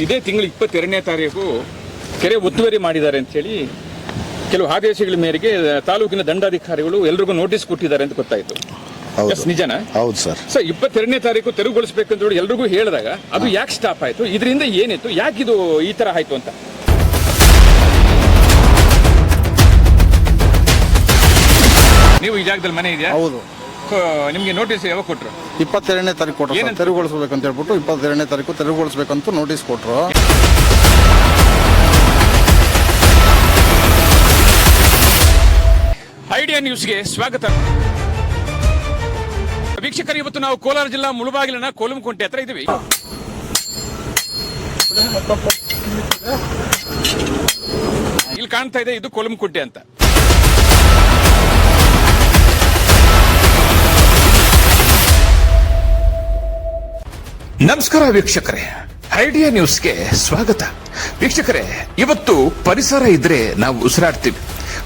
ಇದೇ ತಿಂಗಳು 22ನೇ ತಾರೀಕು ಕೆರೆ ಒತ್ತುವರಿ ಮಾಡಿದ್ದಾರೆ ಅಂತ ಹೇಳಿ ಕೆಲವು ಆದೇಶಗಳ ಮೇರೆಗೆ ತಾಲೂಕಿನ ದಂಡಾಧಿಕಾರಿಗಳು ಎಲ್ರಿಗೂ ನೋಟಿಸ್ ಕೊಟ್ಟಿದ್ದಾರೆ ಅಂತ ಗೊತ್ತಾಯ್ತು. ನಿಜನಾ? ಹೌದು ಸರ್. 22ನೇ ತಾರೀಕು ತೆರವುಗೊಳಿಸಬೇಕಂತ ಹೇಳಿ ಎಲ್ರಿಗೂ ಹೇಳಿದಾಗ ಅದು ಯಾಕೆ ಸ್ಟಾಪ್ ಆಯ್ತು, ಇದರಿಂದ ಏನಿತ್ತು, ಯಾಕೆ ಇದು ಈ ತರ ಆಯ್ತು ಅಂತ? ನೀವು ಈ ಜಾಗದಲ್ಲಿ ಮನೆ ಇದೆಯಾ? ಹೌದು. ನಿಮ್ಗೆ ನೋಟಿಸ್ ಯಾವಾಗ ಕೊಟ್ರು? 22ನೇ ತಾರೀಕು ಕೊಟ್ಟರು. ತೆರವುಗೊಳಿಸಬೇಕಂತ ಹೇಳ್ಬಿಟ್ಟು 22ನೇ ತಾರೀಕು ತೆರವುಗೊಳಿಸಬೇಕಂತ ನೋಟಿಸ್ ಕೊಟ್ಟರು. ಐಡಿಯಾ ನ್ಯೂಸ್ಗೆ ಸ್ವಾಗತ. ವೀಕ್ಷಕರು, ಇವತ್ತು ನಾವು ಕೋಲಾರ ಜಿಲ್ಲಾ ಮುಳಬಾಗಿಲಿನ ಕೋಲಂಕುಂಟೆ ಹತ್ರ ಇದ್ದೀವಿ. ಇಲ್ಲಿ ಕಾಣ್ತಾ ಇದೆ, ಇದು ಕೋಲಂಕುಂಟೆ ಅಂತ. ನಮಸ್ಕಾರ ವೀಕ್ಷಕರೇ, ಐಡಿಯಾ ನ್ಯೂಸ್ಗೆ ಸ್ವಾಗತ. ವೀಕ್ಷಕರೇ, ಇವತ್ತು ಪರಿಸರ ಇದ್ರೆ ನಾವು ಉಸಿರಾಡ್ತೀವಿ,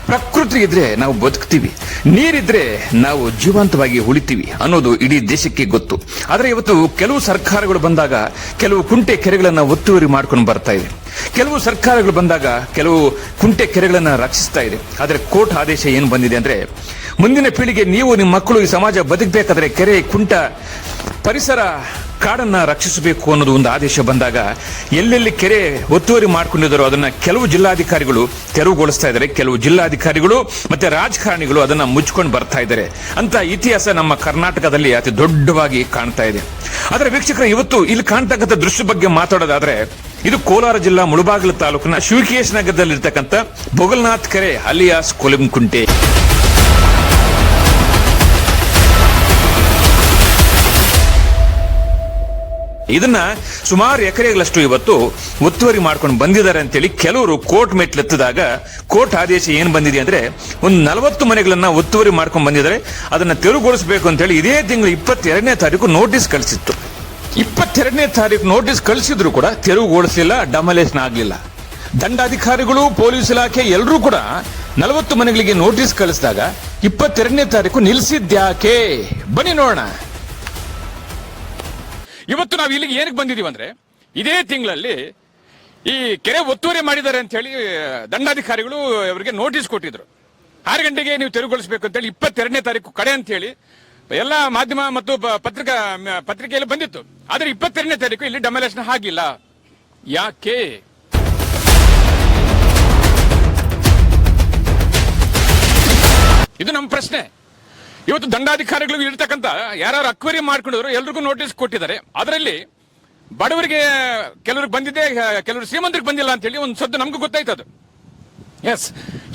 ಪ್ರಕೃತಿ ಇದ್ರೆ ನಾವು ಬದುಕ್ತೀವಿ, ನೀರಿದ್ರೆ ನಾವು ಜೀವಂತವಾಗಿ ಉಳಿತೀವಿ ಅನ್ನೋದು ಇಡೀ ದೇಶಕ್ಕೆ ಗೊತ್ತು. ಆದ್ರೆ ಇವತ್ತು ಕೆಲವು ಸರ್ಕಾರಗಳು ಬಂದಾಗ ಕೆಲವು ಕುಂಟೆ ಕೆರೆಗಳನ್ನ ಒತ್ತುವರಿ ಮಾಡ್ಕೊಂಡು ಬರ್ತಾ ಇದೆ. ಕೆಲವು ಸರ್ಕಾರಗಳು ಬಂದಾಗ ಕೆಲವು ಕುಂಟೆ ಕೆರೆಗಳನ್ನ ರಕ್ಷಿಸ್ತಾ ಇದೆ. ಆದ್ರೆ ಕೋರ್ಟ್ ಆದೇಶ ಏನು ಬಂದಿದೆ ಅಂದ್ರೆ, ಮುಂದಿನ ಪೀಳಿಗೆ ನೀವು ನಿಮ್ಮ ಮಕ್ಕಳು ಈ ಸಮಾಜ ಬದುಕಬೇಕಾದ್ರೆ ಕೆರೆ, ಕುಂಟ, ಪರಿಸರ, ಕಾಡನ್ನ ರಕ್ಷಿಸಬೇಕು ಅನ್ನೋದು ಒಂದು ಆದೇಶ ಬಂದಾಗ ಎಲ್ಲೆಲ್ಲಿ ಕೆರೆ ಒತ್ತುವರಿ ಮಾಡ್ಕೊಂಡಿದ್ದಾರೋ ಅದನ್ನ ಕೆಲವು ಜಿಲ್ಲಾಧಿಕಾರಿಗಳು ತೆರವುಗೊಳಿಸ್ತಾ ಇದ್ದಾರೆ, ಕೆಲವು ಜಿಲ್ಲಾಧಿಕಾರಿಗಳು ಮತ್ತೆ ರಾಜಕಾರಣಿಗಳು ಅದನ್ನ ಮುಚ್ಕೊಂಡು ಬರ್ತಾ ಇದ್ದಾರೆ ಅಂತ ಇತಿಹಾಸ ನಮ್ಮ ಕರ್ನಾಟಕದಲ್ಲಿ ಅತಿ ದೊಡ್ಡವಾಗಿ ಕಾಣ್ತಾ ಇದೆ. ಆದ್ರೆ ವೀಕ್ಷಕರು, ಇವತ್ತು ಇಲ್ಲಿ ಕಾಣ್ತಕ್ಕಂಥ ದೃಶ್ಯ ಬಗ್ಗೆ ಮಾತಾಡೋದಾದ್ರೆ, ಇದು ಕೋಲಾರ ಜಿಲ್ಲಾ ಮುಳಬಾಗಿಲು ತಾಲೂಕಿನ ಶಿವಕೇಶ್ ನಗರದಲ್ಲಿರ್ತಕ್ಕಂಥ ಬೊಗಲ್ನಾಥ್ ಕೆರೆ ಅಲಿಯಾಸ್ ಕೋಲಂಕುಂಟೆ. ಇದನ್ನ ಸುಮಾರು ಎಕರೆಗಳಷ್ಟು ಇವತ್ತು ಒತ್ತುವರಿ ಮಾಡ್ಕೊಂಡು ಬಂದಿದ್ದಾರೆ ಅಂತೇಳಿ ಕೆಲವರು ಕೋರ್ಟ್ ಮೆಟ್ಲೆತ್ತಿದಾಗ ಕೋರ್ಟ್ ಆದೇಶ ಏನ್ ಬಂದಿದೆ ಅಂದ್ರೆ, ಒಂದು 40 ಮನೆಗಳನ್ನ ಒತ್ತುವರಿ ಮಾಡ್ಕೊಂಡು ಬಂದಿದ್ದಾರೆ, ಅದನ್ನ ತೆರವುಗೊಳಿಸಬೇಕು ಅಂತ ಹೇಳಿ ಇದೇ ತಿಂಗಳು 22ನೇ ತಾರೀಕು ನೋಟಿಸ್ ಕಳಿಸಿತ್ತು. 22ನೇ ತಾರೀಕು ನೋಟಿಸ್ ಕಳಿಸಿದ್ರು ಕೂಡ ತೆರವುಗೊಳಿಸಲಿಲ್ಲ, ಡಮಲೇಷನ್ ಆಗ್ಲಿಲ್ಲ. ದಂಡಾಧಿಕಾರಿಗಳು, ಪೊಲೀಸ್ ಇಲಾಖೆ ಎಲ್ಲರೂ ಕೂಡ 40 ಮನೆಗಳಿಗೆ ನೋಟಿಸ್ ಕಳಿಸಿದಾಗ 22ನೇ ತಾರೀಕು ನಿಲ್ಲಿಸಿದ್ಯಾಕೆ? ಬನ್ನಿ ನೋಡೋಣ. ಇವತ್ತು ನಾವು ಇಲ್ಲಿಗೆ ಏನಕ್ಕೆ ಬಂದಿದೀವಿ ಅಂದ್ರೆ, ಇದೇ ತಿಂಗಳಲ್ಲಿ ಈ ಕೆರೆ ಒತ್ತುವರಿ ಮಾಡಿದ್ದಾರೆ ಅಂತ ಹೇಳಿ ದಂಡಾಧಿಕಾರಿಗಳು ಅವರಿಗೆ ನೋಟಿಸ್ ಕೊಟ್ಟಿದ್ರು. 6 ಗಂಟೆಗೆ ನೀವು ತೆರವುಗೊಳಿಸಬೇಕು ಅಂತ ಹೇಳಿ 22ನೇ ತಾರೀಕು ಕಡೆ ಅಂತ ಹೇಳಿ ಎಲ್ಲ ಮಾಧ್ಯಮ ಮತ್ತು ಪತ್ರಿಕೆಯಲ್ಲಿ ಬಂದಿತ್ತು. ಆದ್ರೆ 22ನೇ ತಾರೀಕು ಇಲ್ಲಿ ಡಮಲೇಷನ್ ಆಗಿಲ್ಲ. ಯಾಕೆ? ಇದು ನಮ್ಮ ಪ್ರಶ್ನೆ. ಇವತ್ತು ದಂಡಾಧಿಕಾರಿಗಳು ಇರ್ತಕ್ಕಂಥ ಯಾರು ಅಕ್ವರಿ ಮಾಡ್ಕೊಂಡಿದ್ರು ಎಲ್ರಿಗೂ ನೋಟಿಸ್ ಕೊಟ್ಟಿದ್ದಾರೆ. ಅದರಲ್ಲಿ ಬಡವರಿಗೆ ಕೆಲವ್ರಿಗೆ ಬಂದಿದೆ, ಕೆಲವರು ಶ್ರೀಮಂತರಿಗೆ ಬಂದಿಲ್ಲ ಅಂತ ಹೇಳಿ ಒಂದು ಸದ್ದು ನಮ್ಗೂ ಗೊತ್ತಾಯ್ತದು. ಎಸ್,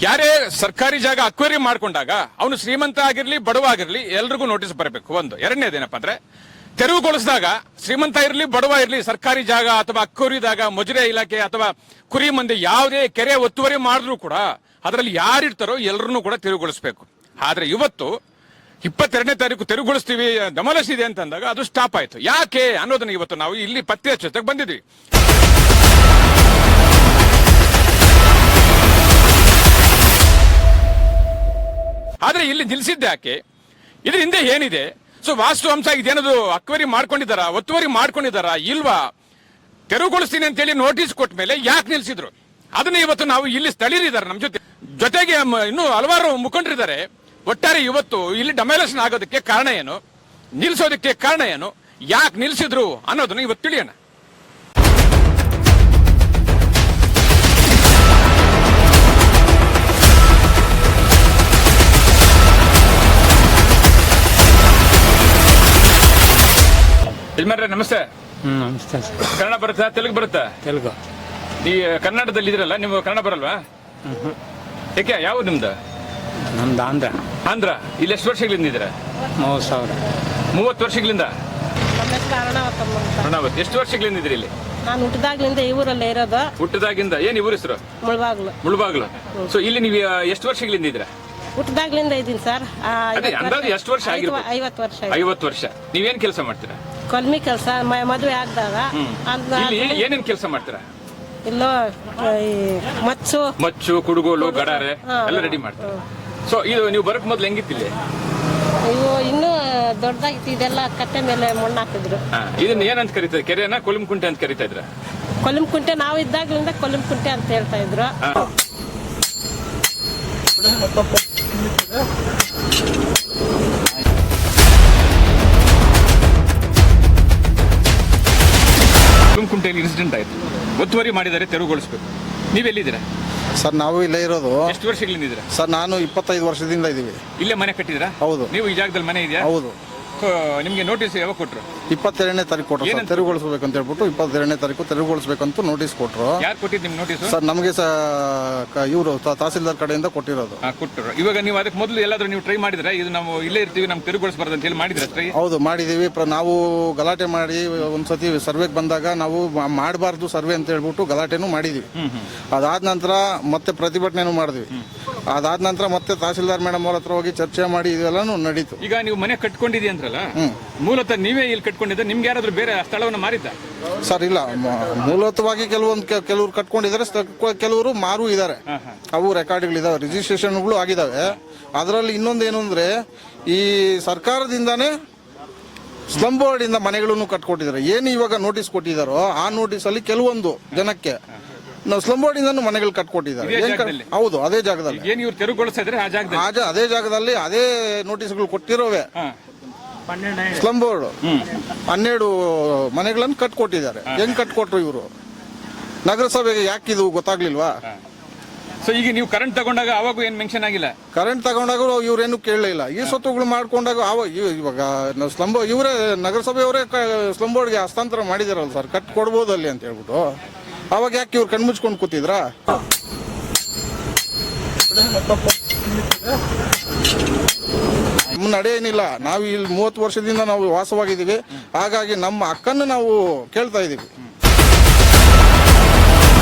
ಯಾರೇ ಸರ್ಕಾರಿ ಜಾಗ ಅಕ್ವರಿ ಮಾಡ್ಕೊಂಡಾಗ ಅವನು ಶ್ರೀಮಂತ ಆಗಿರ್ಲಿ ಬಡವ ಆಗಿರ್ಲಿ ಎಲ್ರಿಗೂ ನೋಟಿಸ್ ಬರಬೇಕು. ಒಂದು. ಎರಡನೇದೇನಪ್ಪ ಅಂದ್ರೆ, ತೆರವುಗೊಳಿಸಿದಾಗ ಶ್ರೀಮಂತ ಇರಲಿ ಬಡವ ಇರಲಿ ಸರ್ಕಾರಿ ಜಾಗ ಅಥವಾ ಅಕ್ವರಿದಾಗ ಮುಜರೆ ಇಲಾಖೆ ಅಥವಾ ಕುರಿ ಮಂದಿ ಯಾವುದೇ ಕೆರೆ ಒತ್ತುವರಿ ಮಾಡಿದ್ರು ಕೂಡ ಅದರಲ್ಲಿ ಯಾರಿರ್ತಾರೋ ಎಲ್ಲರನ್ನೂ ಕೂಡ ತೆರವುಗೊಳಿಸಬೇಕು. ಆದ್ರೆ ಇವತ್ತು 22ನೇ ತಾರೀಕು ತೆರವುಗೊಳಿಸ್ತೀವಿ, ಡಮಲೇಷನ್ ಇದೆ ಅಂತ ಅಂದಾಗ ಅದು ಸ್ಟಾಪ್ ಆಯ್ತು. ಯಾಕೆ ಅನ್ನೋದನ್ನ ಇವತ್ತು ನಾವು ಇಲ್ಲಿ ಪತ್ತೆ ಹಚ್ಚೋದಕ್ಕೆ ಬಂದಿದ್ವಿ. ಆದ್ರೆ ಇಲ್ಲಿ ನಿಲ್ಸಿದ್ದೆ ಯಾಕೆ? ಇದ್ರ ಹಿಂದೆ ಏನಿದೆ? ಸೊ ವಾಸ್ತು ಅಂಶ ಇದೇನದು ಅಕ್ವರಿ ಮಾಡ್ಕೊಂಡಿದಾರ, ಒತ್ತುವರಿ ಮಾಡ್ಕೊಂಡಿದಾರ ಇಲ್ವಾ? ತೆರವುಗೊಳಿಸ್ತೀನಿ ಅಂತ ಹೇಳಿ ನೋಟಿಸ್ ಕೊಟ್ಟ ಮೇಲೆ ಯಾಕೆ ನಿಲ್ಸಿದ್ರು ಅದನ್ನ ಇವತ್ತು ನಾವು ಇಲ್ಲಿ ಸ್ಥಳೀಯರಿದ್ದಾರೆ ನಮ್ಮ ಜೊತೆಗೆ ಇನ್ನೂ ಹಲವಾರು ಮುಖಂಡರಿದ್ದಾರೆ. ಒಟ್ಟಾರೆ ಇವತ್ತು ಇಲ್ಲಿ ಡಮಲೇಷನ್ ಆಗೋದಕ್ಕೆ ಕಾರಣ ಏನು, ನಿಲ್ಸೋದಕ್ಕೆ ಕಾರಣ ಏನು, ಯಾಕೆ ನಿಲ್ಸಿದ್ರು ಅನ್ನೋದನ್ನ ಇವತ್ತು ತಿಳಿಯೋಣ. ಯಜಮಾನ್ರೆ ನಮಸ್ತೆ. ನಮಸ್ತೆ ಸರ್. ಕನ್ನಡ ಬರುತ್ತಾ, ತೆಲುಗು ಬರುತ್ತಾ? ತೆಲುಗು. ಈ ಕರ್ನಾಟಕದಲ್ಲಿ ಇದ್ರಲ್ಲ, ನೀವು ಕನ್ನಡ ಬರಲ್ವಾ? ಯಾಕೆ? ಯಾವ ನಿಮ್ದು? ನಮ್ದು ಆಂಧ್ರ. ಆಂಧ್ರ. ಇಲ್ಲಿ ಎಷ್ಟು ವರ್ಷಗಳಿಂದ ಇದ್ದೀರಾ? 30,000. 30 ವರ್ಷಗಳಿಂದ. ಪ್ರಣಾವತ್. ಎಷ್ಟು ವರ್ಷಗಳಿಂದ ಇದ್ರಿ ಇಲ್ಲಿ? ನಾನು ಹುಟ್ಟಿದಾಗ್ಲಿಂದ ಈ ಊರಲ್ಲೇ ಇರೋದು. ಹುಟ್ಟಿದಾಗಿಂದ. ಏನ್ ಇವ್ರ ಹೆಸರು? ಮುಳಬಾಗ್ಲು. ಮುಳಬಾಗ್ಲು. ಸೊ ಇಲ್ಲಿ ನೀವು ಎಷ್ಟು ವರ್ಷಗಳಿಂದ ಇದ್ದೀರಾ? ಹುಟ್ಟಿದಾಗ್ಲಿಂದ ಇದ್ದೀನಿ ಸರ್. ಅಂದಾಜು ಎಷ್ಟು ವರ್ಷ ಆಗಿರ್ಬೋದು? 50 ವರ್ಷ. 50 ವರ್ಷ. ನೀವೇನ್ ಕೆಲಸ ಮಾಡ್ತೀರಾ? ಕೊಲ್ಮಿ ಕೆಲಸ. ಮದುವೆ ಆಗ್ದಾಗ ಏನೇನ್ ಕೆಲಸ ಮಾಡ್ತೀರಾ? ಇಲ್ಲೋ ಮಚ್ಚು, ಕುಡುಗೋಲು, ಗಡಾರೆ ಎಲ್ಲ ರೆಡಿ ಮಾಡ್ತಾರೆ. ಸೊ ಇದು ನೀವು ಬರಕ್ ಮೊದ್ಲು ಹೆಂಗಿತ್ತಿಲ್ಲ? ಇವು ಇನ್ನೂ ದೊಡ್ಡದಾಗಿತ್ತು. ಇದೆಲ್ಲ ಕಟ್ಟೆ ಮೇಲೆ ಮಣ್ಣು ಹಾಕಿದ್ರು. ಇದನ್ನ ಏನಂತ ಕರೀತಾರೆ? ಕೆರೆನ ಕೋಲಂಕುಂಟೆ ಅಂತ ಕರೀತಾ ಇದ್ರ? ಕೊಲ್ಲಂಕುಂಟೆ ನಾವು ಇದ್ದಾಗ್ಲಿಂದ ಕೊಲ್ಲಂಕುಂಟೆ ಅಂತ ಹೇಳ್ತಾ ಇದ್ರು. ಕುಂಟೆಯಲ್ಲಿ ಇನ್ಸಿಡೆಂಟ್ ಆಯ್ತು, ಒತ್ತುವರಿ ಮಾಡಿದ್ದಾರೆ, ತೆರವುಗೊಳಿಸಬೇಕು. ನೀವೆಲ್ಲಿದ್ದೀರಾ ಸರ್ ನಾವು ಇಲ್ಲೇ ಇರೋದು. ಎಷ್ಟು ವರ್ಷಗಳಿಂದ ಇದ್ದೀರಾ ಸರ್ ನಾನು 25 ವರ್ಷದಿಂದ ಇದ್ದೀವಿ. ಇಲ್ಲೇ ಮನೆ ಕಟ್ಟಿದ್ರಾ? ಹೌದು. ನೀವು ಈ ಜಾಗದಲ್ಲಿ ಮನೆ ಇದೆಯಾ? ಹೌದು. ನಿಮ್ಗೆ ನೋಟಿಸ್ ಯಾವಾಗ ಕೊಟ್ರು? 22ನೇ ತಾರೀಕು ಕೊಟ್ಟರು ಸರ್, ತೆರವುಗೊಳಿಸ್ಬೇಕು ಅಂತ ಹೇಳ್ಬಿಟ್ಟು 22ನೇ ತಾರೀಕು ತೆರವುಗೊಳಿಸ್ಬೇಕಂತ ನೋಟಿಸ್ ಕೊಟ್ಟರು. ಯಾರು ಕೊಟ್ಟಿದ್ದು ನಿಮ್ಗೆ ನೋಟಿಸ್? ಸರ್ ನಮಗೆ ಇವರು ತಹಸೀಲ್ದಾರ್ ಕಡೆಯಿಂದ ಕೊಟ್ಟಿರೋದು. ಕೊಟ್ಟರು. ಇವಾಗ ನೀವು ಅದಕ್ಕೆ ಮೊದಲು ಎಲ್ಲಾದ್ರೂ ನೀವು ಟ್ರೈ ಮಾಡಿದ್ರೆ ಇದು ನಾವು ಇಲ್ಲೇ ಇರ್ತೀವಿ, ನಮ್ಗೆ ತೆರವುಗೊಳಿಸಬಾರ್ದು ಅಂತ ಹೇಳಿ ಮಾಡಿದ್ರೆ ಟ್ರೈ? ಹೌದು ಮಾಡಿದೀವಿ. ನಾವು ಗಲಾಟೆ ಮಾಡಿ ಒಂದ್ಸತಿ ಸರ್ವೆಗೆ ಬಂದಾಗ ನಾವು ಮಾಡಬಾರ್ದು ಸರ್ವೆ ಅಂತ ಹೇಳ್ಬಿಟ್ಟು ಗಲಾಟೆನೂ ಮಾಡಿದೀವಿ. ಅದಾದ ನಂತರ ಮತ್ತೆ ಪ್ರತಿಭಟನೆನೂ ಮಾಡಿದ್ವಿ. ಅದಾದ ನಂತರ ಮತ್ತೆ ತಹಸೀಲ್ದಾರ್ ಮೇಡಮ್ ಅವ್ರ ಹತ್ರ ಹೋಗಿ ಚರ್ಚೆ ಮಾಡಿ ಇದೆಲ್ಲಾನು ನಡೀತು. ಈಗ ನೀವು ಮನೆ ಕಟ್ಕೊಂಡಿದ್ದೀವಿ ಅಂದ್ರಲ್ಲ, ಮೂಲತಃ ನೀವೇ ಇಲ್ಲಿ ಕಟ್ಕೊಂಡಿದ್ದ, ನಿಮ್ಗೆ ಯಾರಾದ್ರೂ ಬೇರೆ ಸ್ಥಳವನ್ನು ಮಾರಿದ್ದ? ಸರ್ ಇಲ್ಲ, ಮೂಲತಃವಾಗಿ ಕೆಲವರು ಕಟ್ಕೊಂಡಿದ್ದಾರೆ, ಕೆಲವರು ಮಾರು ಇದ್ದಾರೆ. ಅವು ರೆಕಾರ್ಡ್ಗಳಿದಾವೆ, ರಿಜಿಸ್ಟ್ರೇಷನ್ಗಳು ಆಗಿದಾವೆ. ಅದರಲ್ಲಿ ಇನ್ನೊಂದೇನು ಅಂದ್ರೆ ಈ ಸರ್ಕಾರದಿಂದಾನೇ ಸ್ಲಂ ಬೋರ್ಡ್ ಇಂದ ಮನೆಗಳನ್ನು ಕಟ್ಕೊಟ್ಟಿದ್ದಾರೆ. ಏನು ಇವಾಗ ನೋಟಿಸ್ ಕೊಟ್ಟಿದಾರೋ ಆ ನೋಟಿಸ್ ಅಲ್ಲಿ ಕೆಲವೊಂದು ಜನಕ್ಕೆ ನಾವು ಸ್ಲಂ ಬೋರ್ಡ್ ಇಂದ ಮನೆಗಳು ಕಟ್ಕೊಟ್ಟಿದ್ದಾರೆ. ಹೌದು, ಅದೇ ಜಾಗದಲ್ಲಿ. ಏನು ಇವ್ರು ತೆರವುಗೊಳಿಸ್ತಾ ಇದ್ರೆ ಆ ಜಾಗದಲ್ಲಿ? ಅದೇ ಜಾಗದಲ್ಲಿ ಅದೇ ನೋಟಿಸ್ಗಳು ಕೊಟ್ಟಿರೋವೆ. ಸ್ಲಂ ಬೋರ್ಡ್ 12 ಮನೆಗಳನ್ನು ಕಟ್ಕೊಟ್ಟಿದ್ದಾರೆ. ಹೆಂಗ್ ಕಟ್ಕೊಟ್ರು ಇವರು? ನಗರಸಭೆಗೆ ಯಾಕಿದು ಗೊತ್ತಾಗ್ಲಿಲ್ವಾ? ಸೊ ಈಗ ನೀವು ಕರೆಂಟ್ ತಗೊಂಡಾಗ ಅವಾಗ ಏನ್ ಮೆನ್ಷನ್ ಆಗಿಲ್ಲ? ಕರೆಂಟ್ ತಗೊಂಡಾಗ ಇವ್ರೇನು ಕೇಳಲಿಲ್ಲ. ಈ ಸ್ವತ್ತುಗಳು ಮಾಡ್ಕೊಂಡಾಗ ಇವಾಗ ಇವರೇ ನಗರಸಭೆಯವರೇ ಸ್ಲಂ ಬೋರ್ಡ್ಗೆ ಹಸ್ತಾಂತರ ಮಾಡಿದಾರಲ್ಲ ಸರ್, ಕಟ್ ಕೊಡ್ಬೋದು ಅಲ್ಲಿ ಅಂತ ಹೇಳ್ಬಿಟ್ಟು. ಅವಾಗ ಯಾಕೆ ಇವ್ರು ಕಣ್ಮುಚ್ಕೊಂಡು ಕೂತಿದ್ರಾ? ನಮ್ಮ ನಡೆ ಏನಿಲ್ಲ. ನಾವು ಇಲ್ಲಿ 30 ವರ್ಷದಿಂದ ನಾವು ವಾಸವಾಗಿದ್ದೀವಿ. ಹಾಗಾಗಿ ನಮ್ಮ ಹಕ್ಕನ್ನು ನಾವು ಕೇಳ್ತಾ ಇದ್ದೀವಿ.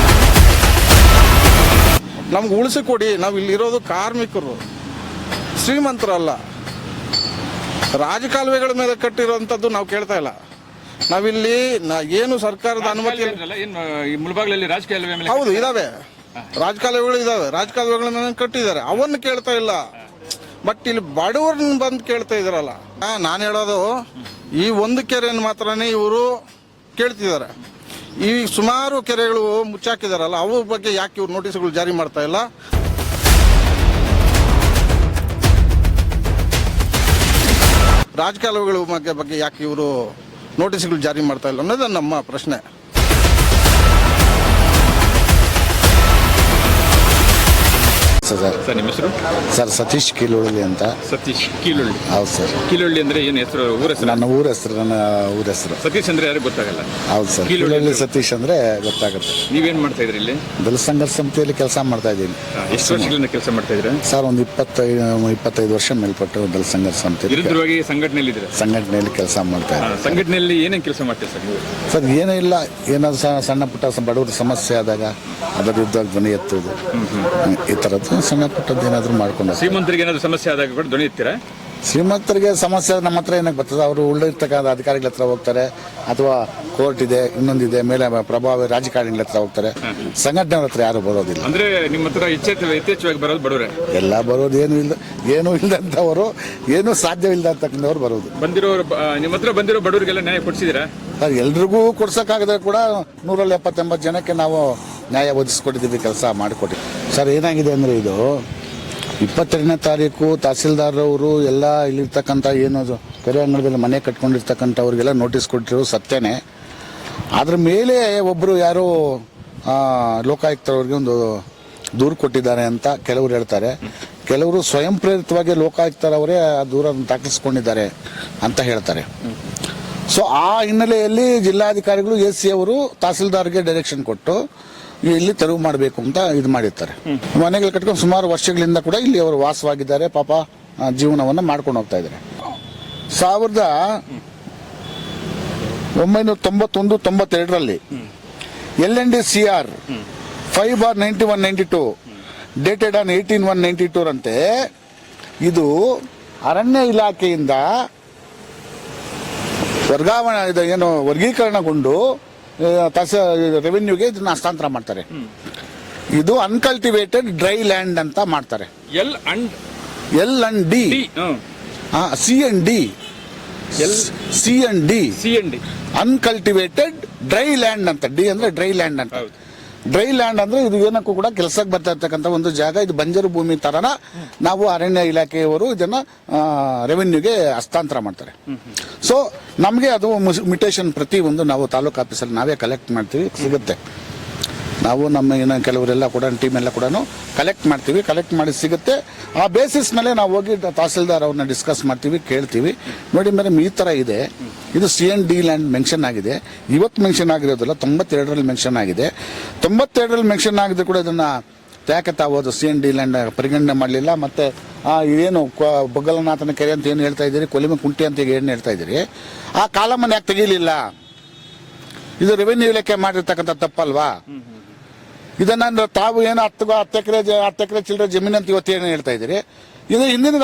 ನಮ್ಗೆ ಉಳಿಸಿಕೊಡಿ. ನಾವು ಇಲ್ಲಿರೋದು ಕಾರ್ಮಿಕರು, ಶ್ರೀಮಂತರಲ್ಲ. ರಾಜಕಾಲುವೆಗಳ ಮೇಲೆ ಕಟ್ಟಿರೋಂಥದ್ದು ನಾವು ಕೇಳ್ತಾ ಇಲ್ಲ. ನಾವಿಲ್ಲಿ ಏನು ಸರ್ಕಾರದ ಅನುಮತಿ ಮುಳಬಾಗಿಲಲ್ಲಿ ರಾಜಕಾಲುವೆ ಮೇಲೆ? ಹೌದು, ಇದಾವೆ ರಾಜಕಾಲುವೆಗಳು ಇದಾವೆ. ರಾಜಕಾಲುವೆಗಳ ಮೇಲೆ ಕಟ್ಟಿದ್ದಾರೆ, ಅವನ್ನ ಕೇಳ್ತಾ ಇಲ್ಲ. ಬಟ್ ಇಲ್ಲಿ ಬಡವ್ರನ್ನ ಬಂದು ಕೇಳ್ತಾ ಇದಾರಲ್ಲ. ನಾನು ಹೇಳೋದು ಈ ಒಂದು ಕೆರೆಯನ್ನು ಮಾತ್ರನೇ ಇವರು ಕೇಳ್ತಿದ್ದಾರೆ. ಈ ಸುಮಾರು ಕೆರೆಗಳು ಮುಚ್ಚಾಕಿದಾರಲ್ಲ, ಅವ ಬಗ್ಗೆ ಯಾಕೆ ಇವ್ರು ನೋಟಿಸ್ಗಳು ಜಾರಿ ಮಾಡ್ತಾ ಇಲ್ಲ? ರಾಜಕಾಲುವೆಗಳ ಬಗ್ಗೆ ಯಾಕೆ ಇವರು ನೋಟಿಸ್ಗಳು ಜಾರಿ ಮಾಡ್ತಾ ಇಲ್ಲ ಅನ್ನೋದು ನಮ್ಮ ಪ್ರಶ್ನೆ. ಸರ್ ನಿಮ್ಮ ಹೆಸರು? ಸರ್ ಸತೀಶ್ ಕೀಲುಳ್ಳಿ ಅಂತ. ಸತೀಶ್ ಕೀಲುಳ್ಳಿ? ಹೌದು ಸರ್. ಕೀಲುಳ್ಳಿ ಅಂದ್ರೆ ಏನು ಹೆಸರು? ಊರ ಹೆಸರು? ನನ್ನ ಊರ ಹೆಸರು. ಸತೀಶ್ ಅಂದ್ರೆ ಯಾರು ಗೊತ್ತಾಗಲ್ಲ? ಹೌದು ಸರ್, ಕೀಲುಳ್ಳಿ ಸತೀಶ್ ಅಂದ್ರೆ ಗೊತ್ತಾಗುತ್ತೆ. ನೀವೇನ್ ಮಾಡ್ತಾ ಇದ್ರಿ ಇಲ್ಲಿ? ದಲಿತ ಸಂಘರ್ಷ ಸಮಿತಿಯಲ್ಲಿ ಕೆಲಸ ಮಾಡ್ತಾ ಇದ್ದೀನಿ. ಎಷ್ಟು ವರ್ಷಗಳಿಂದ ಕೆಲಸ ಮಾಡ್ತಾ ಇದ್ದೀರಾ ಸರ್? ಒಂದು 25 ವರ್ಷ ಮೇಲ್ಪಟ್ಟು ದಲಿತ ಸಂಘರ್ಷ ಸಮಿತಿ ವಿರುದ್ಧವಾಗಿ ಸಂಘಟನೆಯಲ್ಲಿ ಕೆಲಸ ಮಾಡ್ತಾ ಇದ್ದೀನಿ. ಸಂಘಟನೆಯಲ್ಲಿ ಏನೇನು ಕೆಲಸ ಮಾಡ್ತೀವಿ ಸರ್ ನೀವು? ಸರ್ ಏನೂ ಇಲ್ಲ, ಏನಾದ್ರು ಸಣ್ಣ ಪುಟ್ಟ ಬಡವರ ಸಮಸ್ಯೆ ಆದಾಗ ಅದರ ವಿರುದ್ಧ ಧ್ವನಿ ಎತ್ತುವುದು, ಈ ಥರದ್ದು ಸಣ್ಣ ಪುಟ್ಟದ್ದು ಏನಾದರೂ ಮಾಡ್ಕೊಂಡು. ಶ್ರೀಮಂತರಿಗೆ ಏನಾದ್ರು ಸಮಸ್ಯೆ ಆದಾಗ ಕೂಡ ಧ್ವನಿ ಎತ್ತೀರಾ? ಶ್ರೀಮಂತರಿಗೆ ಸಮಸ್ಯೆ ನಮ್ಮ ಹತ್ರ ಏನಕ್ಕೆ ಬರ್ತದೆ? ಅವರು ಉಳಿದಿರ್ತಕ್ಕಂಥ ಅಧಿಕಾರಿಗಳ ಹತ್ರ ಹೋಗ್ತಾರೆ, ಅಥವಾ ಕೋರ್ಟ್ ಇದೆ, ಇನ್ನೊಂದಿದೆ, ಮೇಲೆ ಪ್ರಭಾವಿ ರಾಜಕಾರಣಿಗಳ ಹತ್ರ ಹೋಗ್ತಾರೆ. ಸಂಘಟನೆಗಳ ಹತ್ರ ಯಾರು ಬರೋದಿಲ್ಲ. ಅಂದ್ರೆ ನಿಮ್ಮ ಹತ್ರ ಯಥೇಚ್ಛವಾಗಿ ಬರೋದು ಬಡವರೇ? ಎಲ್ಲ ಬರೋದು ಏನೂ ಇಲ್ಲದಂಥವರು, ಏನೂ ಸಾಧ್ಯವಿಲ್ಲದಂತಕ್ಕಂಥವ್ರು ಬರೋದು. ನಿಮ್ಮ ಹತ್ರ ಬಂದಿರೋ ಬಡವರಿಗೆಲ್ಲ ನ್ಯಾಯ ಕೊಡಿಸಿದ್ದೀರಾ ಸರ್? ಎಲ್ರಿಗೂ ಕೊಡ್ಸೋಕ್ಕಾಗದೆ ಕೂಡ 170-80 ಜನಕ್ಕೆ ನಾವು ನ್ಯಾಯ ಒದಗಿಸ್ಕೊಟ್ಟಿದ್ದೀವಿ, ಕೆಲಸ ಮಾಡಿಕೊಟ್ಟಿದ್ದೀವಿ. ಸರ್ ಏನಾಗಿದೆ ಅಂದರೆ, ಇದು 22ನೇ ತಾರೀಕು ತಹಸೀಲ್ದಾರ್ ಅವರು ಎಲ್ಲ ಇಲ್ಲಿರ್ತಕ್ಕಂಥ ಏನು ಕೆರೆ ಅಂಗಳದಲ್ಲಿ ಮನೆ ಕಟ್ಕೊಂಡಿರ್ತಕ್ಕಂಥವ್ರಿಗೆಲ್ಲ ನೋಟಿಸ್ ಕೊಟ್ಟಿರೋದು ಸತ್ಯನೇ. ಅದ್ರ ಮೇಲೆ ಒಬ್ಬರು ಯಾರೋ ಲೋಕಾಯುಕ್ತರವ್ರಿಗೆ ಒಂದು ದೂರು ಕೊಟ್ಟಿದ್ದಾರೆ ಅಂತ ಕೆಲವರು ಹೇಳ್ತಾರೆ. ಕೆಲವರು ಸ್ವಯಂ ಪ್ರೇರಿತವಾಗಿ ಲೋಕಾಯುಕ್ತರವರೇ ಆ ದೂರನ್ನು ದಾಖಲಿಸ್ಕೊಂಡಿದ್ದಾರೆ ಅಂತ ಹೇಳ್ತಾರೆ. ಸೊ ಆ ಹಿನ್ನೆಲೆಯಲ್ಲಿ ಜಿಲ್ಲಾಧಿಕಾರಿಗಳು AC ಅವರು ತಹಸೀಲ್ದಾರ್ಗೆ ಡೈರೆಕ್ಷನ್ ಕೊಟ್ಟು ಇಲ್ಲಿ ತೆರವು ಮಾಡಬೇಕು ಅಂತ ಇದು ಮಾಡಿರ್ತಾರೆ. ಮನೆಗಳು ಕಟ್ಕೊಂಡು ಸುಮಾರು ವರ್ಷಗಳಿಂದ ಕೂಡ ಇಲ್ಲಿ ಅವರು ವಾಸವಾಗಿದ್ದಾರೆ. ಪಾಪ ಜೀವನವನ್ನು ಮಾಡ್ಕೊಂಡು ಹೋಗ್ತಾ ಇದ್ದಾರೆ. 1991-92ರಲ್ಲಿ LND-CR 5/9192 ಡೇಟೆಡ್ ಆನ್ 18/192 ರಂತೆ ಇದು ಅರಣ್ಯ ಇಲಾಖೆಯಿಂದ ವರ್ಗೀಕರಣಗೊಂಡು ರೆವೆನ್ಯೂಗೆ ಇದನ್ನ ಹಸ್ತಾಂತರ ಮಾಡ್ತಾರೆ. ಇದು ಅನ್ಕಲ್ಟಿವೇಟೆಡ್ ಡ್ರೈ ಲ್ಯಾಂಡ್ ಅಂತ ಮಾಡ್ತಾರೆ. L&D C&D ಅನ್ಕಲ್ಟಿವೇಟೆಡ್ ಡ್ರೈ ಲ್ಯಾಂಡ್ ಅಂತ, ಡಿ ಅಂದ್ರೆ ಡ್ರೈ ಲ್ಯಾಂಡ್ ಅಂತ. ಡ್ರೈ ಲ್ಯಾಂಡ್ ಅಂದ್ರೆ ಇದು ಏನಕ್ಕೂ ಕೂಡ ಕೆಲಸಕ್ಕೆ ಬರ್ತಾ ಇರ್ತಕ್ಕಂಥ ಒಂದು ಜಾಗ. ಇದು ಬಂಜರು ಭೂಮಿ ತರನ ನಾವು ಅರಣ್ಯ ಇಲಾಖೆಯವರು ಇದನ್ನ ರೆವೆನ್ಯೂಗೆ ಹಸ್ತಾಂತರ ಮಾಡ್ತಾರೆ. ಸೊ ನಮಗೆ ಅದು ಮ್ಯುಟೇಷನ್ ಪ್ರತಿ ಒಂದು ನಾವು ತಾಲೂಕು ಆಫೀಸಲ್ಲಿ ನಾವೇ ಕಲೆಕ್ಟ್ ಮಾಡ್ತೀವಿ, ಸಿಗುತ್ತೆ. ನಾವು ನಮ್ಮ ಏನೋ ಕೆಲವರೆಲ್ಲ ಕೂಡ ಟೀಮ್ ಎಲ್ಲ ಕೂಡ ಕಲೆಕ್ಟ್ ಮಾಡ್ತೀವಿ, ಕಲೆಕ್ಟ್ ಮಾಡಿ ಸಿಗುತ್ತೆ. ಆ ಬೇಸಿಸ್ ಮೇಲೆ ನಾವು ಹೋಗಿ ತಹಸೀಲ್ದಾರ್ ಅವ್ರನ್ನ ಡಿಸ್ಕಸ್ ಮಾಡ್ತೀವಿ, ಕೇಳ್ತೀವಿ. ನೋಡಿ ಮೇಡಮ್ ಈ ತರ ಇದೆ, ಇದು CND ಲ್ಯಾಂಡ್ ಮೆನ್ಷನ್ ಆಗಿದೆ. ಇವತ್ತು ಮೆನ್ಷನ್ ಆಗಿರೋದಿಲ್ಲ, 92ರಲ್ಲಿ ಮೆನ್ಷನ್ ಆಗಿದೆ. 92ರಲ್ಲಿ ಮೆನ್ಷನ್ ಆಗಿದ್ರು ಕೂಡ ಇದನ್ನ ಯಾಕೆ ತಾವು CND ಲ್ಯಾಂಡ್ ಪರಿಗಣನೆ ಮಾಡಲಿಲ್ಲ? ಮತ್ತೆ ಏನು ಬೊಗ್ಗಲನಾಥನ ಕೆರೆ ಅಂತ ಏನು ಹೇಳ್ತಾ ಇದ್ದೀರಿ, ಕೊಲಿಮೆ ಕುಂಟೆ ಅಂತ ಏನು ಹೇಳ್ತಾ ಇದ್ದೀರಿ, ಆ ಕಾಲಮನ್ನು ಯಾಕೆ ತೆಗೀಲಿಲ್ಲ? ಇದು ರೆವೆನ್ಯೂ ಇಲಾಖೆ ಮಾಡಿರ್ತಕ್ಕಂಥ ತಪ್ಪಲ್ವಾ? ಇದನ್ನ ತಾವು ಏನು 10 ಎಕರೆ ಚಿಲ್ಲರೆ ಜಮೀನು ಅಂತ ಇವತ್ತು ಏನು ಹೇಳ್ತಾ ಇದ್ದೀರಿ? ಇದು ಹಿಂದಿನ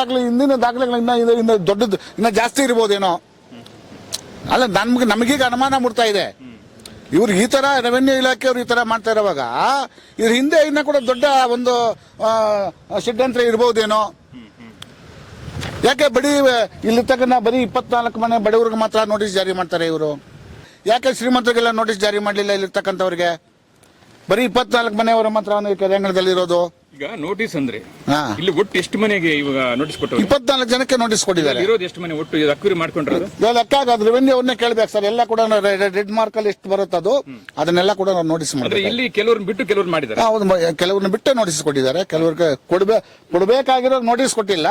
ದಾಖಲೆಗಳು ಇನ್ನ ದೊಡ್ಡದು, ಇನ್ನ ಜಾಸ್ತಿ ಇರ್ಬೋದೇನೋ. ಅಲ್ಲ, ನಮಗೀಗ ಅನುಮಾನ ಮೂಡ್ತಾ ಇದೆ. ಇವ್ರು ಈ ತರ ರೆವೆನ್ಯೂ ಇಲಾಖೆಯವರು ಈ ತರ ಮಾಡ್ತಾ ಇರುವಾಗ ಇದ್ರ ಹಿಂದೆ ಇನ್ನ ಕೂಡ ದೊಡ್ಡ ಒಂದು ಷಡ್ಯಂತ್ರ ಇರ್ಬೋದೇನೋ. ಯಾಕೆ ಇಲ್ಲಿರ್ತಕ್ಕಂಥ ಬರೀ 24 ಮನೆ ಬಡವರಿಗೆ ಮಾತ್ರ ನೋಟಿಸ್ ಜಾರಿ ಮಾಡ್ತಾರೆ ಇವರು? ಯಾಕೆ ಶ್ರೀಮಂತರಿಗೆಲ್ಲ ನೋಟಿಸ್ ಜಾರಿ ಮಾಡಲಿಲ್ಲ ಇಲ್ಲಿರ್ತಕ್ಕಂಥವ್ರಿಗೆ? ಬರೀ 24 ಮನೆಯವರ ಮಾತ್ರ ಕೆರೆಂಗಣದಲ್ಲಿ ಇರೋದು. ಈಗ ನೋಟಿಸ್ ಅಂದ್ರೆ ಇಲ್ಲಿ ಒಟ್ಟು ಎಷ್ಟು ಮನೆಗೆ ಇವಾಗ ನೋಟಿಸ್ ಕೊಟ್ಟರು? 24 ಜನಕ್ಕೆ ನೋಟಿಸ್ ಕೊಟ್ಟಿದ್ದಾರೆ. ಇರೋದು ಎಷ್ಟು ಮನೆ ಒಟ್ಟು ಅಕ್ವಿರಿ ಮಾಡ್ಕೊಂಡ್ರೆ? ಲೆಕ್ಕ ರೆವೆನ್ಯೂ ಅವ್ರನ್ನೇ ಕೇಳ್ಬೇಕು ಸರ್. ಎಲ್ಲ ಕೂಡ ರೆಡ್ ಮಾರ್ಕ್ ಅಲ್ಲಿ ಎಷ್ಟು ಬರುತ್ತದು ಅದನ್ನೆಲ್ಲ ಕೂಡ ನಾವು ನೋಟಿಸ್ ಮಾಡಿದ್ರೆ ಇಲ್ಲಿ ಕೆಲವ್ರನ್ನ ಬಿಟ್ಟು ಕೆಲವ್ರು ಮಾಡಿದ್ದಾರೆ. ಹೌದು, ಕೆಲವ್ರನ್ನ ಬಿಟ್ಟು ನೋಟಿಸ್ ಕೊಟ್ಟಿದ್ದಾರೆ. ಕೆಲವ್ರಿಗೆ ಕೊಡಬೇಕಾಗಿರೋ ನೋಟಿಸ್ ಕೊಟ್ಟಿಲ್ಲ.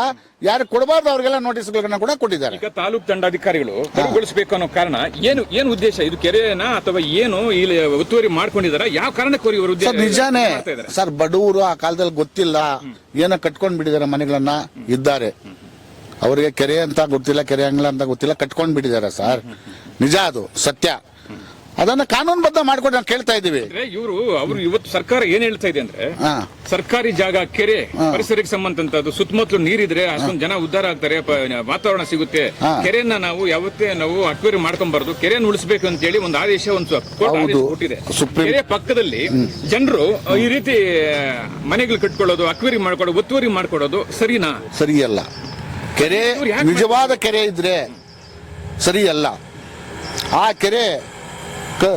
ಯಾರು ಕೊಡಬಾರ್ದು ಅವ್ರಿಗೆಲ್ಲ ನೋಟಿಸ್ಗಳನ್ನ ಕೂಡ ಕೊಟ್ಟಿದ್ದಾರೆ. ಈಗ ತಾಲೂಕು ದಂಡಾಧಿಕಾರಿಗಳು ತೆರವುಗೊಳಿಸಬೇಕು ಅನ್ನೋ ಕಾರಣ ಏನು ಉದ್ದೇಶ? ಇದು ಕೆರೆನ ಅಥವಾ ಏನು ಇಲ್ಲಿ ಒತ್ತುವರಿ ಮಾಡ್ಕೊಂಡಿದಾರ? ಯಾವ ಕಾರಣಕ್ಕೆ ಇವರು ಉದ್ದೇಶ? ನಿಜಾನೇ ಸರ್, ಬಡವರು ಆ ಕಾಲದಲ್ಲಿ ಗೊತ್ತಿಲ್ಲ, ಏನೋ ಕಟ್ಕೊಂಡ್ ಬಿಟ್ಟಿದ್ದಾರೆ ಮನೆಗಳನ್ನ ಇದ್ದಾರೆ. ಅವರಿಗೆ ಕೆರೆ ಅಂತ ಗೊತ್ತಿಲ್ಲ, ಕೆರೆ ಅಂಗಳ ಅಂತ ಗೊತ್ತಿಲ್ಲ, ಕಟ್ಕೊಂಡ್ ಬಿಟ್ಟಿದ್ದಾರೆ ಸರ್. ನಿಜ, ಅದು ಸತ್ಯ. ಅದನ್ನ ಕಾನೂನುಬದ್ಧ ಮಾಡ್ಕೊಂಡು ನಾವು ಕೇಳ್ತಾ ಇದೀವಿ. ಅವರು ಇವತ್ತು ಸರ್ಕಾರ ಏನ್ ಹೇಳ್ತಾ ಇದೆ ಅಂದ್ರೆ, ಸರ್ಕಾರಿ ಜಾಗ, ಕೆರೆ, ಪರಿಸರಕ್ಕೆ ಸಂಬಂಧಂತದ್ದು, ಸುತ್ತಮುತ್ತಲು ನೀರಿದ್ರೆ ಅಷ್ಟೊಂದು ಜನ ಉದ್ಧಾರ ಆಗ್ತಾರೆ, ವಾತಾವರಣ ಸಿಗುತ್ತೆ. ಕೆರೆಯನ್ನ ನಾವು ಯಾವತ್ತೇ ನಾವು ಅಕ್ವೇರಿ ಮಾಡ್ಕೊಂಡ್ಬಾರ್ದು, ಕೆರೆಯನ್ನು ಉಳಿಸಬೇಕು ಅಂತ ಹೇಳಿ ಒಂದು ಆದೇಶ ಕೊಟ್ಟಿದೆ. ಕೆರೆ ಪಕ್ಕದಲ್ಲಿ ಜನರು ಈ ರೀತಿ ಮನೆಗಳು ಕಟ್ಕೊಳ್ಳೋದು, ಅಕ್ವೇರಿ ಮಾಡ್ಕೊಳ್ಳೋದು, ಒತ್ತುವರಿ ಮಾಡ್ಕೊಳ್ಳೋದು ಸರಿನಾ? ಸರಿಯಲ್ಲ. ಕೆರೆ ನಿಜವಾದ ಕೆರೆ ಇದ್ರೆ ಸರಿಯಲ್ಲ. ಆ ಕೆರೆ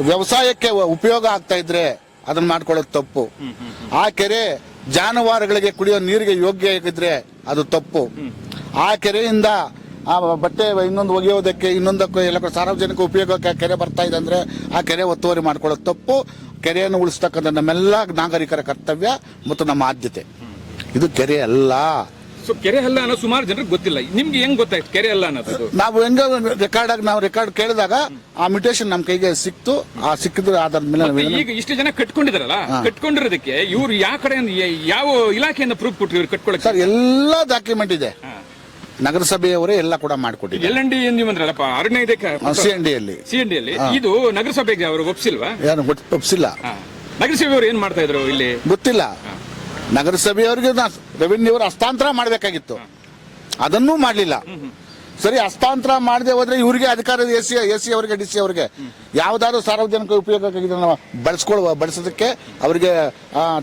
ವ್ಯವಸಾಯಕ್ಕೆ ಉಪಯೋಗ ಆಗ್ತಾ ಇದ್ರೆ ಅದನ್ನ ಮಾಡ್ಕೊಳ್ಳೋದು ತಪ್ಪು. ಆ ಕೆರೆ ಜಾನುವಾರುಗಳಿಗೆ ಕುಡಿಯೋ ನೀರಿಗೆ ಯೋಗ್ಯ ಆಗಿದ್ರೆ ಅದು ತಪ್ಪು. ಆ ಕೆರೆಯಿಂದ ಆ ಬಟ್ಟೆ ಇನ್ನೊಂದು ಒಗೆಯೋದಕ್ಕೆ ಇನ್ನೊಂದಕ್ಕೆ ಎಲ್ಲ ಸಾರ್ವಜನಿಕ ಉಪಯೋಗಕ್ಕೆ ಕೆರೆ ಬರ್ತಾ ಇದೆ ಅಂದ್ರೆ ಆ ಕೆರೆ ಒತ್ತುವರಿ ಮಾಡ್ಕೊಳ್ಳೋದು ತಪ್ಪು. ಕೆರೆಯನ್ನು ಉಳಿಸ್ತಕ್ಕಂಥ ನಮ್ಮೆಲ್ಲ ನಾಗರಿಕರ ಕರ್ತವ್ಯ ಮತ್ತು ನಮ್ಮ ಆದ್ಯತೆ. ಇದು ಕೆರೆ ಅಲ್ಲ. ಕೆರೆ ಅಲ್ಲ ಅನ್ನೋ ಸುಮಾರು ಜನರಿಗೆ ಗೊತ್ತಿಲ್ಲ. ನಿಮ್ಗೆ ಹೆಂಗ್ ಗೊತ್ತಾಯ್ತು ಕೆರೆ ಅಲ್ಲ ಅನ್ನೋದು? ನಾವು ರೆಕಾರ್ಡ್ ಕೇಳಿದಾಗ ಆ ಮ್ಯುಟೇಷನ್ ನಮ್ ಕೈಗೆ ಸಿಕ್ತು. ಆ ಸಿಕ್ಕಿದ್ರೆ ಆಧಾರದ ಮೇಲೆ ಈಗ ಇಷ್ಟು ಜನ ಕಟ್ಕೊಂಡಿದಾರಲ್ಲ, ಕಟ್ಕೊಂಡಿರೋದಕ್ಕೆ ಇವ್ರು ಯಾವ ಕಡೆ ಯಾವ ಇಲಾಖೆಯಿಂದ ಪ್ರೂಫ್ ಕೊಟ್ಟರು ಇವ್ರು ಕಟ್ಕೊಳ್ಳಿ? ಸರ್, ಎಲ್ಲ ಡಾಕ್ಯುಮೆಂಟ್ ಇದೆ. ನಗರಸಭೆಯವರೇ ಎಲ್ಲ ಕೂಡ ಮಾಡಿಕೊಟ್ಟಿದ್ದಾರೆ. LND ನೀವಂದ್ರಲ್ಲಪ್ಪ, ಅರಣ್ಯ ಇದಕ್ಕೆ CND ಯಲ್ಲಿ ಇದು ನಗರಸಭೆಗೆ ಅವರು ಒಪ್ಸಿಲ್ವಾ? ಯಾರು ಒಪ್ಸಿಲ್ಲ. ನಗರಸಭೆಯವರು ಏನ್ ಮಾಡ್ತಾ ಇದ್ರು ಇಲ್ಲಿ ಗೊತ್ತಿಲ್ಲ. ನಗರಸಭೆಯವರಿಗೆ ರೆವೆನ್ಯೂ ಹಸ್ತಾಂತರ ಮಾಡಬೇಕಾಗಿತ್ತು, ಅದನ್ನೂ ಮಾಡಲಿಲ್ಲ. ಸರಿ, ಹಸ್ತಾಂತರ ಮಾಡದೆ ಹೋದ್ರೆ ಇವರಿಗೆ ಅಧಿಕಾರ ಎಸಿ ಅವರಿಗೆ DC ಅವರಿಗೆ ಯಾವ್ದಾದ್ರು ಸಾರ್ವಜನಿಕ ಉಪಯೋಗಕ್ಕಾಗಿ ಬಳಸೋದಕ್ಕೆ ಅವರಿಗೆ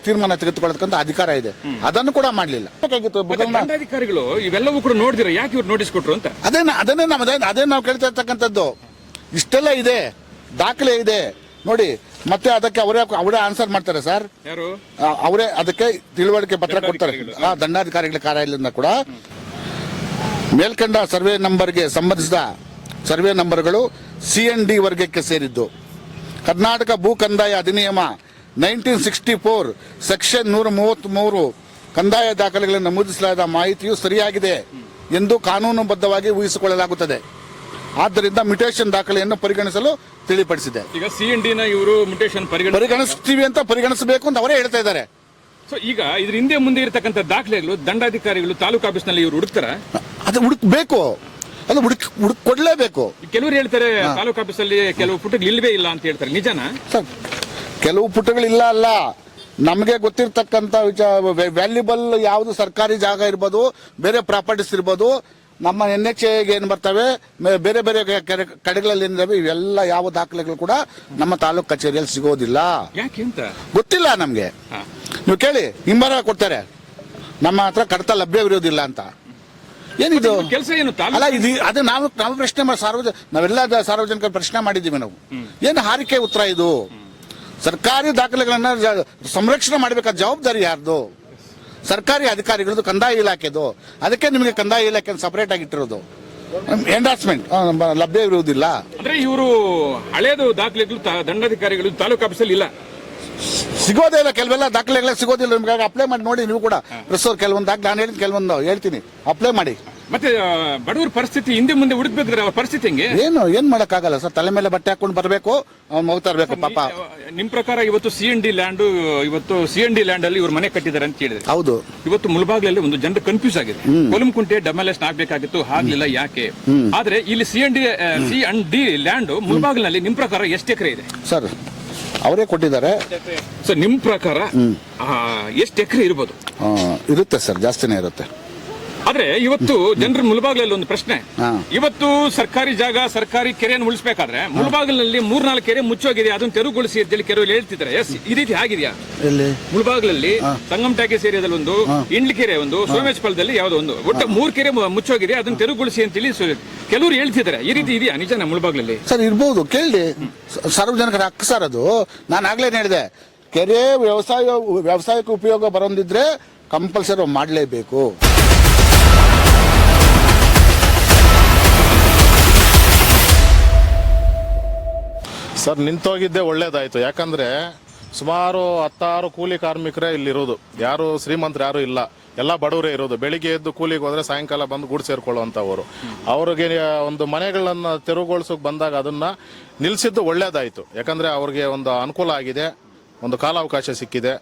ತೀರ್ಮಾನ ತೆಗೆದುಕೊಳ್ಳತಕ್ಕಂಥ ಅಧಿಕಾರ ಇದೆ. ಅದನ್ನು ಕೂಡ ಮಾಡಲಿಲ್ಲ. ಅಧಿಕಾರಿಗಳು ಇವೆಲ್ಲವೂ ಕೂಡ ನೋಡಿದಿರ, ಯಾಕೆ ಇವ್ರು ನೋಟಿಸ್ ಕೊಟ್ರು ಅಂತ? ಅದೇ ನಾವು ಕೇಳ್ತಾ ಇರ್ತಕ್ಕಂಥದ್ದು. ಇಷ್ಟೆಲ್ಲ ಇದೆ, ದಾಖಲೆ ಇದೆ ನೋಡಿ. ಮತ್ತೆ ಅದಕ್ಕೆ ಅವರೇ ಆನ್ಸರ್ ಮಾಡ್ತಾರೆ ಸರ್. ಅವರೇ ಅದಕ್ಕೆ ತಿಳುವಳಿಕೆ ಪತ್ರ ಕೊಡ್ತಾರೆ ದಂಡಾಧಿಕಾರಿಗಳ ಕಾರ್ಯಾಲಯದಿಂದ ಕೂಡ. ಮೇಲ್ಕಂಡ ಸರ್ವೆ ನಂಬರ್ಗೆ ಸಂಬಂಧಿಸಿದ ಸರ್ವೆ ನಂಬರ್ಗಳು CND ವರ್ಗಕ್ಕೆ ಸೇರಿದ್ದು. ಕರ್ನಾಟಕ ಭೂ ಕಂದಾಯ ಅಧಿನಿಯಮ 1964 ಸೆಕ್ಷನ್ 133 ಕಂದಾಯ ದಾಖಲೆಗಳಲ್ಲಿ ನಮೂದಿಸಲಾದ ಮಾಹಿತಿಯು ಸರಿಯಾಗಿದೆ ಎಂದು ಕಾನೂನುಬದ್ಧವಾಗಿ ಊಹಿಸಿಕೊಳ್ಳಲಾಗುತ್ತದೆ. ಆದ್ದರಿಂದ ಮ್ಯುಟೇಷನ್ ದಾಖಲೆಯನ್ನು ಪರಿಗಣಿಸಲು ತಿಳಿಪಡಿಸಿದೆ. ಈಗ CND ನ ಇವರು ಮ್ಯುಟೇಷನ್ ಪರಿಗಣಿಸ್ತೀವಿ ಅಂತ ಪರಿಗಣಿಸಬೇಕು ಅಂತ ಅವರೇ ಹೇಳ್ತಾ ಇದ್ದಾರೆ. ಸೊ ಈಗ ಇದ್ರ ಹಿಂದೆ ಮುಂದೆ ಇರತಕ್ಕಂಥ ದಾಖಲೆಗಳು ದಂಡಾಧಿಕಾರಿಗಳು ತಾಲೂಕು ಆಫೀಸ್ನಲ್ಲಿ ಇವರು ಹುಡುಕ್ತಾರ? ಅದು ಹುಡುಕ್ಬೇಕು, ಅದು ಕೊಡ್ಲೇಬೇಕು. ಕೆಲವರು ಹೇಳ್ತಾರೆ ತಾಲೂಕು ಆಫೀಸಲ್ಲಿ ಕೆಲವು ಪುಟಗಳು ಇಲ್ವೇ ಇಲ್ಲ ಅಂತ ಹೇಳ್ತಾರೆ, ನಿಜನಾ? ಕೆಲವು ಪುಟಗಳಿಲ್ಲ ಅಲ್ಲ, ನಮಗೆ ಗೊತ್ತಿರ್ತಕ್ಕಂಥ ವ್ಯಾಲ್ಯೂಬಲ್ ಯಾವುದು ಸರ್ಕಾರಿ ಜಾಗ ಇರ್ಬೋದು, ಬೇರೆ ಪ್ರಾಪರ್ಟೀಸ್ ಇರ್ಬೋದು, ನಮ್ಮ NHA ಏನ್ ಬರ್ತವೆ, ಬೇರೆ ಬೇರೆ ಕಡೆಗಳಲ್ಲಿ ಏನಿದಾವೆ, ಇವೆಲ್ಲ ಯಾವ ದಾಖಲೆಗಳು ಕೂಡ ನಮ್ಮ ತಾಲೂಕು ಕಚೇರಿಯಲ್ಲಿ ಸಿಗೋದಿಲ್ಲ. ಯಾಕೆ ಅಂತ ಗೊತ್ತಿಲ್ಲ ನಮ್ಗೆ. ನೀವು ಕೇಳಿ, ಹಿಂಬರ ಕೊಡ್ತಾರೆ ನಮ್ಮ ಹತ್ರ ಕಡತ ಲಭ್ಯವಿರೋದಿಲ್ಲ ಅಂತ. ಏನಿದು ಕೆಲಸ ಏನು ಅಲ್ಲ ಇದು ಅದು ನಾವು ಪ್ರಶ್ನೆ ನಾವೆಲ್ಲ ಸಾರ್ವಜನಿಕರ ಪ್ರಶ್ನೆ ಮಾಡಿದ್ದೀವಿ ನಾವು. ಏನು ಹಾರಿಕೆ ಉತ್ತರ ಇದು? ಸರ್ಕಾರಿ ದಾಖಲೆಗಳನ್ನ ಸಂರಕ್ಷಣೆ ಮಾಡಬೇಕಾದ ಜವಾಬ್ದಾರಿ ಯಾರ್ದು? ಸರ್ಕಾರಿ ಅಧಿಕಾರಿಗಳದ್ದು, ಕಂದಾಯ ಇಲಾಖೆದು. ಅದಕ್ಕೆ ನಿಮಗೆ ಕಂದಾಯ ಇಲಾಖೆ ಸಪರೇಟ್ ಆಗಿಟ್ಟಿರೋದು. ಎಂಡಾರ್ಸ್ಮೆಂಟ್ ಲಭ್ಯ ಇರುವುದಿಲ್ಲ. ಅಂದ್ರೆ ಇವರು ಹಳೇದು ದಾಖಲೆಗಳು ದಂಡಾಧಿಕಾರಿಗಳು ತಾಲೂಕು ಆಫೀಸಲ್ಲಿ ಇಲ್ಲ, ಸಿಗೋದೇ ಇಲ್ಲ. ಕೆಲವೆಲ್ಲ ದಾಖಲೆಗಳೇ ಸಿಗೋದಿಲ್ಲ. ನಿಮ್ಗೆ ಅಪ್ಲೈ ಮಾಡಿ ನೋಡಿ ನೀವು ಕೂಡ. ಪ್ರೆಸ್ ಕೆಲವೊಂದು ದಾಖಲೆ ನಾನು ಹೇಳಿದ ಕೆಲವೊಂದು ಹೇಳ್ತೀನಿ, ಅಪ್ಲೈ ಮಾಡಿ. ಮತ್ತೆ ಬಡವರ ಪರಿಸ್ಥಿತಿ ಹಿಂದೆ ಮುಂದೆ ಹುಡುಕ್ಬೇಕ್ರೆ ಅವ್ರ ಪರಿಸ್ಥಿತಿ ಹೆಂಗೆ? ಏನ್ ಮಾಡಕ್ಕಾಗಲ್ಲ ಸರ್. ತಲೆ ಮೇಲೆ ಬಟ್ಟೆ ಹಾಕೊಂಡು ಬರಬೇಕು, ಹೋಗ್ತಾ ಇರ್ಬೇಕು ಪಾಪ. ನಿಮ್ ಪ್ರಕಾರ ಇವತ್ತು CND ಲ್ಯಾಂಡ್, ಇವತ್ತು CND ಲ್ಯಾಂಡ್ ಅಲ್ಲಿ ಇವ್ರ ಮನೆ ಕಟ್ಟಿದ್ದಾರೆ ಅಂತ ಹೇಳಿದ್ರೆ, ಹೌದು, ಇವತ್ತು ಮುಳಬಾಗ್ಲಲ್ಲಿ ಒಂದು ಜನರು ಕನ್ಫ್ಯೂಸ್ ಆಗಿದೆ. ಕೊಲಂಕುಂಟೆ ಡೆಮಾಲೇಷನ್ ಆಗ್ಬೇಕಾಗಿತ್ತು, ಆಗ್ಲಿಲ್ಲ, ಯಾಕೆ? ಆದ್ರೆ ಇಲ್ಲಿ C&D ಲ್ಯಾಂಡ್ ಮುಳಬಾಗ್ಲಿನಲ್ಲಿ ನಿಮ್ ಪ್ರಕಾರ ಎಷ್ಟು ಎಕರೆ ಇದೆ ಸರ್? ಅವರೇ ಕೊಟ್ಟಿದ್ದಾರೆ ಸರ್. ನಿಮ್ ಪ್ರಕಾರ ಎಷ್ಟು ಎಕರೆ ಇರ್ಬೋದು? ಇರುತ್ತೆ ಸರ್, ಜಾಸ್ತಿನೇ ಇರುತ್ತೆ. ಆದ್ರೆ ಇವತ್ತು ಜನರ ಮುಳಬಾಗ್ಲಲ್ಲಿ ಒಂದು ಪ್ರಶ್ನೆ, ಇವತ್ತು ಸರ್ಕಾರಿ ಜಾಗ, ಸರ್ಕಾರಿ ಕೆರೆಯನ್ನು ಉಳಿಸಬೇಕಾದ್ರೆ ಮುಳಬಾಗ್ಲಿನಲ್ಲಿ 3-4 ಕೆರೆ ಮುಚ್ಚೋಗಿದೆ, ಅದನ್ನ ತೆರವುಗೊಳಿಸಿ ಅಂತೇಳಿ ಕೆಲವರು ಹೇಳ್ತಿದ್ದಾರೆ. ಈ ರೀತಿ ಆಗಿದೆಯಾ? ಮುಳಬಾಗ್ಲಲ್ಲಿ ಸಂಗಮ್ ಟ್ಯಾಕೇಸ್ ಏರಿಯಾದಲ್ಲಿ ಒಂದು, ಇಂಡ್ಲಿ ಕೆರೆ ಒಂದು, ಸೋಮೇಶ್ಪಾಳದಲ್ಲಿ ಯಾವುದೋ ಒಂದು, ಒಟ್ಟು 3 ಕೆರೆ ಮುಚ್ಚೋಗಿದೆ, ಅದನ್ನ ತೆರವುಗೊಳಿಸಿ ಅಂತೇಳಿ ಕೆಲವರು ಹೇಳ್ತಿದ್ದಾರೆ. ಈ ರೀತಿ ಇದೆಯಾ ನಿಜನ ಮುಳಬಾಗ್ಲಲ್ಲಿ? ಸರ್ ಇರ್ಬೋದು, ಕೇಳಿ. ಸಾರ್ವಜನಿಕರ ಹಕ್ಕು ಸರ್ ಅದು. ನಾನು ಆಗ್ಲೇ ಹೇಳಿದೆ, ಕೆರೆ ವ್ಯವಸಾಯಕ್ಕೆ ಉಪಯೋಗ ಬರೋದಿದ್ರೆ ಕಂಪಲ್ಸರಿ ಮಾಡಲೇಬೇಕು. ಸರ್ ನಿಂತೋಗಿದ್ದೆ ಒಳ್ಳೇದಾಯ್ತು. ಯಾಕಂದ್ರೆ ಸುಮಾರು 16 ಕೂಲಿ ಕಾರ್ಮಿಕರೇ ಇಲ್ಲಿರೋದು. ಯಾರು ಶ್ರೀಮಂತರು ಯಾರು ಇಲ್ಲ, ಎಲ್ಲ ಬಡವರೇ ಇರೋದು. ಬೆಳಿಗ್ಗೆ ಎದ್ದು ಕೂಲಿಗೆ ಹೋದ್ರೆ ಸಾಯಂಕಾಲ ಬಂದು ಗೂಡು ಸೇರ್ಕೊಳ್ಳುವಂಥವ್ರು. ಅವ್ರಿಗೆ ಒಂದು ಮನೆಗಳನ್ನ ತೆರವುಗೊಳಿಸೋಕೆ ಬಂದಾಗ ಅದನ್ನ ನಿಲ್ಸಿದ್ದು ಒಳ್ಳೇದಾಯ್ತು. ಯಾಕಂದ್ರೆ ಅವ್ರಿಗೆ ಒಂದು ಅನುಕೂಲ ಆಗಿದೆ, ಒಂದು ಕಾಲಾವಕಾಶ ಸಿಕ್ಕಿದೆ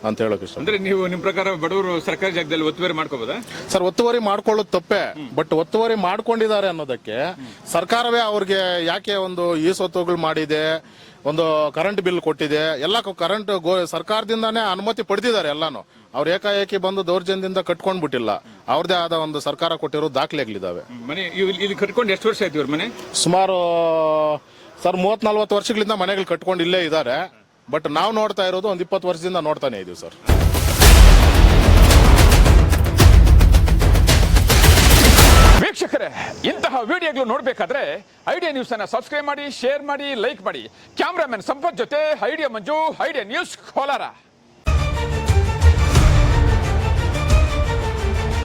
ಅಂತ ಹೇಳೋಕೆ ಇಷ್ಟ. ಅಂದ್ರೆ ನೀವು ನಿಮ್ ಪ್ರಕಾರ ಬಡವರು ಸರ್ಕಾರಿ ಜಾಗದಲ್ಲಿ ಒತ್ತುವರಿ ಮಾಡ್ಕೋಬೋದಾ ಸರ್? ಒತ್ತುವರಿ ಮಾಡ್ಕೊಳ್ಳೋದು ತಪ್ಪೇ, ಬಟ್ ಒತ್ತುವರಿ ಮಾಡ್ಕೊಂಡಿದ್ದಾರೆ ಅನ್ನೋದಕ್ಕೆ ಸರ್ಕಾರವೇ ಅವ್ರಿಗೆ ಯಾಕೆ ಒಂದು ಈ ಸ್ವತ್ತುಗಳು ಮಾಡಿದೆ, ಒಂದು ಕರೆಂಟ್ ಬಿಲ್ ಕೊಟ್ಟಿದೆ, ಎಲ್ಲ ಕರೆಂಟ್ ಸರ್ಕಾರದಿಂದಾನೇ ಅನುಮತಿ ಪಡೆದಿದ್ದಾರೆ ಎಲ್ಲಾನು. ಅವ್ರು ಏಕಾಏಕಿ ಬಂದು ದೌರ್ಜನ್ಯದಿಂದ ಕಟ್ಕೊಂಡ್ಬಿಟ್ಟಿಲ್ಲ. ಅವ್ರದೇ ಆದ ಒಂದು ಸರ್ಕಾರ ಕೊಟ್ಟಿರೋ ದಾಖಲೆಗಳಿದಾವೆ. ಮನೆ ಇಲ್ಲಿ ಕಟ್ಕೊಂಡು ಎಷ್ಟು ವರ್ಷ ಆಯ್ತು ಇವ್ರ ಮನೆ? ಸುಮಾರು ಸರ್ 30-40 ವರ್ಷಗಳಿಂದ ಮನೆಗಳು ಕಟ್ಕೊಂಡು ಇಲ್ಲೇ ಇದ್ದಾರೆ. ಬಟ್ ನಾವು ನೋಡ್ತಾ ಇರೋದು ಒಂದು 20 ವರ್ಷದಿಂದ ನೋಡ್ತಾನೆ ಇದೀವಿ ಸರ್. ವೀಕ್ಷಕರೇ, ಇಂತಹ ವಿಡಿಯೋಗಳು ನೋಡಬೇಕಾದ್ರೆ ಐಡಿಯಾ ನ್ಯೂಸ್ ಅನ್ನ ಸಬ್ಸ್ಕ್ರೈಬ್ ಮಾಡಿ, ಶೇರ್ ಮಾಡಿ, ಲೈಕ್ ಮಾಡಿ. ಕ್ಯಾಮ್ರಾಮನ್ ಸಂಪತ್ ಜೊತೆ ಐಡಿಯಾ ಮಂಜು, ಐಡಿಯಾ ನ್ಯೂಸ್ ಕೋಲಾರ.